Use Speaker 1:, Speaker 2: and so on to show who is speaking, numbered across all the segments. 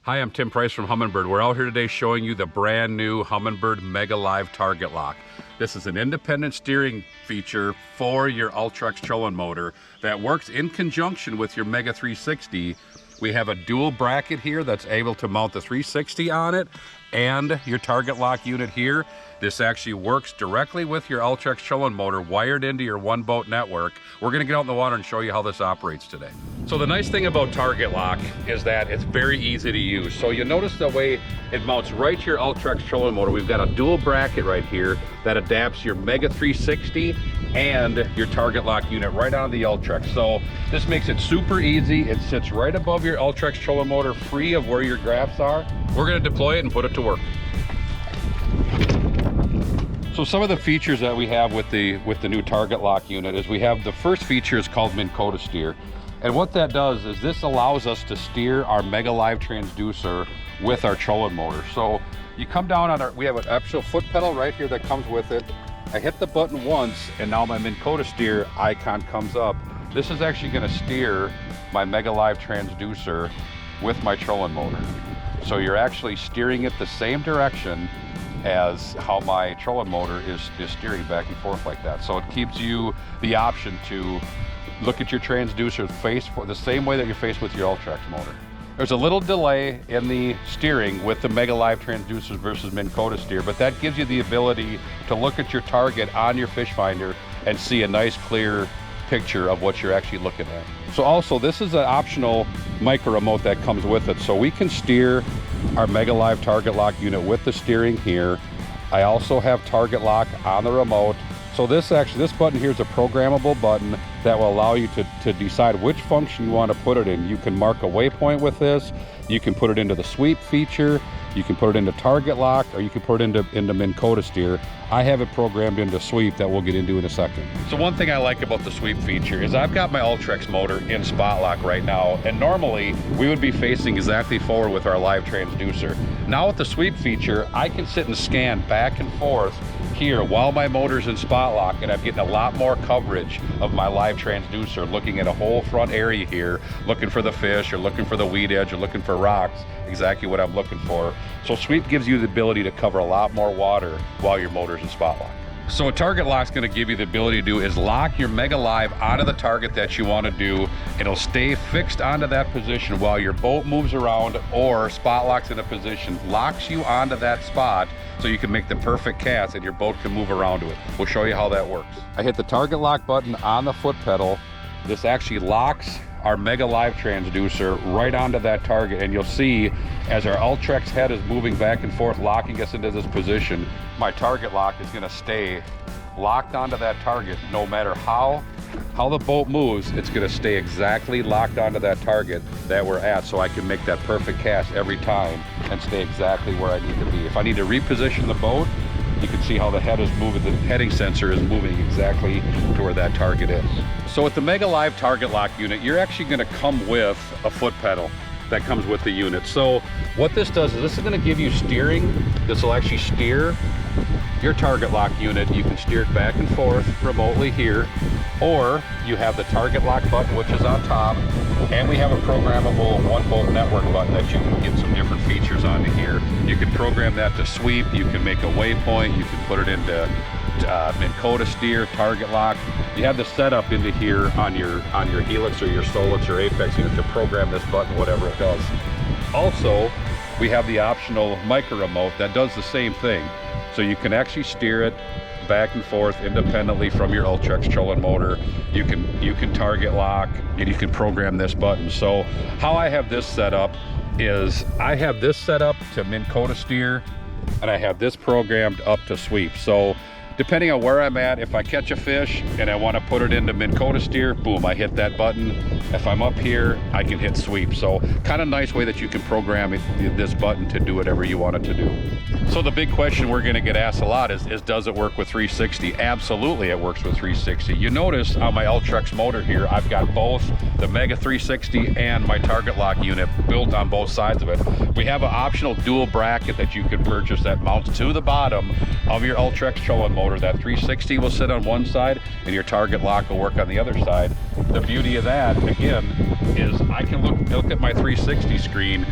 Speaker 1: Hi, I'm Tim Price from Humminbird. We're out here today showing you the brand new Humminbird Mega Live Target Lock. This is an independent steering feature for your Ultrex trolling motor that works in conjunction with your Mega 360. We have a dual bracket here that's able to mount the 360 on it and your Target Lock unit here. This actually works directly with your Ultrex trolling motor wired into your one boat network. We're gonna get out in the water and show you how this operates today. So the nice thing about Target Lock is that it's very easy to use. So you notice the way it mounts right to your Ultrex trolling motor. We've got a dual bracket right here that adapts your Mega 360 and your Target Lock unit right onto the Ultrex. So this makes it super easy. It sits right above your Ultrex trolling motor, free of where your graphs are. We're gonna deploy it and put it to work. So some of the features that we have with the new Target Lock unit is we have the first feature is called Minn Kota steer. And what that does is this allows us to steer our Mega Live transducer with our trolling motor. So you come down on we have an actual foot pedal right here that comes with it. I hit the button once and now my Minn Kota steer icon comes up. This is actually gonna steer my Mega Live transducer with my trolling motor. So you're actually steering it the same direction as how my trolling motor is steering back and forth like that. So it gives you the option to look at your transducer the same way that you're faced with your Ultrex motor. There's a little delay in the steering with the Mega Live transducers versus Minn Kota steer, but that gives you the ability to look at your target on your fish finder and see a nice clear picture of what you're actually looking at. So also this is an optional micro remote that comes with it. So we can steer our Mega Live Target Lock unit with the steering here. I also have Target Lock on the remote. So this button here is a programmable button that will allow you to decide which function you want to put it in. You can mark a waypoint with this. You can put it into the sweep feature. You can put it into Target Lock, or you can put it into Minn Kota steer. I have it programmed into sweep that we'll get into in a second. So one thing I like about the sweep feature is I've got my Ultrex motor in spot lock right now, and normally we would be facing exactly forward with our live transducer. Now with the sweep feature, I can sit and scan back and forth here while my motor's in spot lock, and I'm getting a lot more coverage of my live transducer, looking at a whole front area here, looking for the fish or looking for the weed edge or looking for rocks, exactly what I'm looking for. So sweep gives you the ability to cover a lot more water while your motor's in spot lock. So what Target Lock's gonna give you the ability to do is lock your Mega Live onto the target that you wanna do. It'll stay fixed onto that position while your boat moves around, or spot locks in a position, locks you onto that spot so you can make the perfect cast and your boat can move around to it. We'll show you how that works. I hit the Target Lock button on the foot pedal. This actually locks our Mega Live transducer right onto that target, and you'll see as our Ultrex head is moving back and forth, locking us into this position, my Target Lock is gonna stay locked onto that target. No matter how the boat moves, it's gonna stay exactly locked onto that target that we're at, so I can make that perfect cast every time and stay exactly where I need to be. If I need to reposition the boat, you can see how the head is moving, the heading sensor is moving exactly to where that target is. So with the Mega Live Target Lock unit, you're actually gonna come with a foot pedal that comes with the unit. So what this does is this is gonna give you steering. This will actually steer your Target Lock unit. You can steer it back and forth remotely here, or you have the Target Lock button, which is on top, and we have a programmable one boat network button that you can get some different features onto here. You can program that to sweep, you can make a waypoint, you can put it into Minn Kota steer, Target Lock. You have the setup into here on your Helix or your Solix or Apex unit to program this button, whatever it does. Also, we have the optional micro remote that does the same thing. So you can actually steer it back and forth independently from your Ultrex trolling motor. You can Target Lock, and you can program this button. So how I have this set up is I have this set up to Minn Kota steer, and I have this programmed up to sweep. So depending on where I'm at, if I catch a fish and I want to put it into Minn Kota steer, boom, I hit that button. If I'm up here, I can hit sweep. So kind of nice way that you can program this button to do whatever you want it to do. So the big question we're going to get asked a lot is does it work with 360? Absolutely, it works with 360. You notice on my Ultrex motor here, I've got both the Mega 360 and my Target Lock unit built on both sides of it. We have an optional dual bracket that you can purchase that mounts to the bottom of your Ultrex trolling motor motor. That 360 will sit on one side and your TargetLock will work on the other side. The beauty of that, again, is I can look at my 360 screen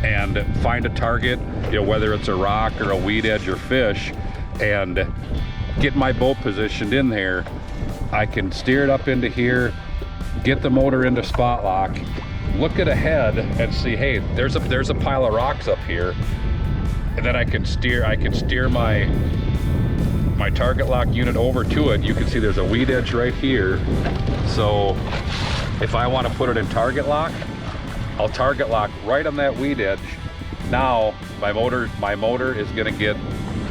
Speaker 1: and find a target, whether it's a rock or a weed edge or fish, and get my boat positioned in there. I can steer it up into here, get the motor into spot lock, look at ahead and see, hey, there's a pile of rocks up here, and then I can steer my TargetLock unit over to it. You can see there's a weed edge right here. So if I want to put it in TargetLock, I'll TargetLock right on that weed edge. Now my motor is going to get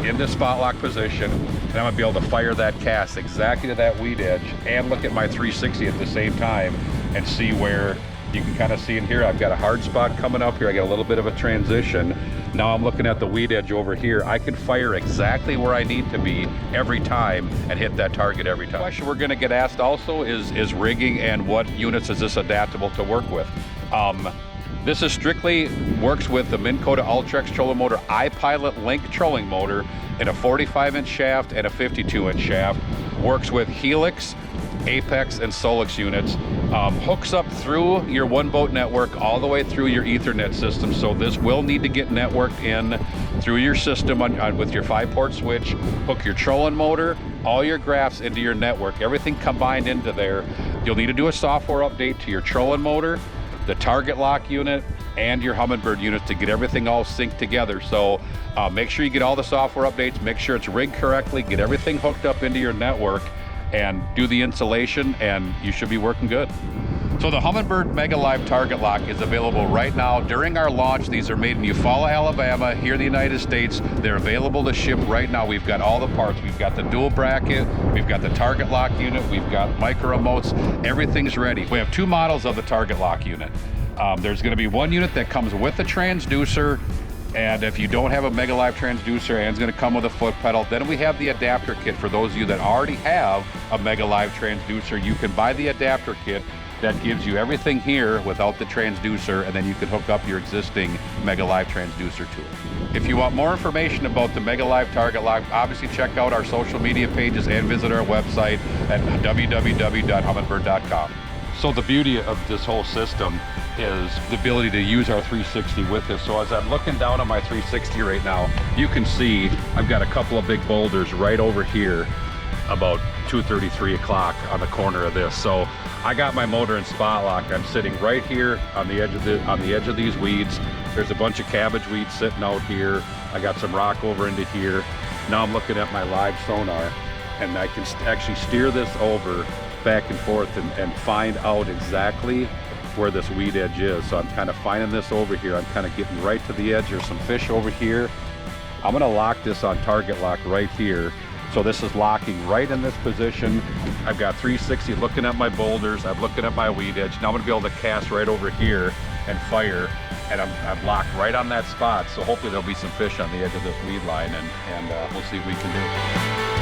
Speaker 1: into spot lock position, and I'm going to be able to fire that cast exactly to that weed edge and look at my 360 at the same time and see where you can kind of see in here. I've got a hard spot coming up here. I got a little bit of a transition. Now I'm looking at the weed edge over here. I can fire exactly where I need to be every time and hit that target every time. The question we're going to get asked also is rigging and what units is this adaptable to work with. This is strictly works with the Minn Kota Ultrex trolling motor iPilot Link trolling motor in a 45-inch shaft and a 52-inch shaft. Works with Helix, Apex, and Solix units. Hooks up through your one boat network all the way through your Ethernet system. So this will need to get networked in through your system with your 5-port switch. Hook your trolling motor, all your graphs into your network, everything combined into there. You'll need to do a software update to your trolling motor, the TargetLock unit, and your Humminbird unit to get everything all synced together. So make sure you get all the software updates, make sure it's rigged correctly, get everything hooked up into your network, and do the installation, and you should be working good. So the Humminbird Mega Live TargetLock is available right now during our launch. These are made in Eufaula, Alabama, here in the United States. They're available to ship right now. We've got all the parts. We've got the dual bracket, we've got the TargetLock unit, we've got micro remotes, everything's ready. We have 2 models of the TargetLock unit. There's gonna be one unit that comes with a transducer, and if you don't have a Mega Live transducer, and it's gonna come with a foot pedal. Then we have the adapter kit for those of you that already have a Mega Live transducer. You can buy the adapter kit that gives you everything here without the transducer, and then you can hook up your existing Mega Live transducer to it. If you want more information about the Mega Live TargetLock, obviously check out our social media pages and visit our website at www.humminbird.com. So the beauty of this whole system is the ability to use our 360 with this. So as I'm looking down on my 360 right now, you can see I've got a couple of big boulders right over here about 2:30, 3 o'clock on the corner of this. So I got my motor in spot lock. I'm sitting right here on the edge of these weeds. There's a bunch of cabbage weeds sitting out here. I got some rock over into here. Now I'm looking at my live sonar, and I can actually steer this over back and forth and find out exactly where this weed edge is. So I'm kind of finding this over here. I'm kind of getting right to the edge. There's some fish over here. I'm gonna lock this on TargetLock right here. So this is locking right in this position. I've got 360 looking at my boulders. I'm looking at my weed edge. Now I'm gonna be able to cast right over here and fire, and I'm locked right on that spot. So hopefully there'll be some fish on the edge of this weed line, and we'll see what we can do.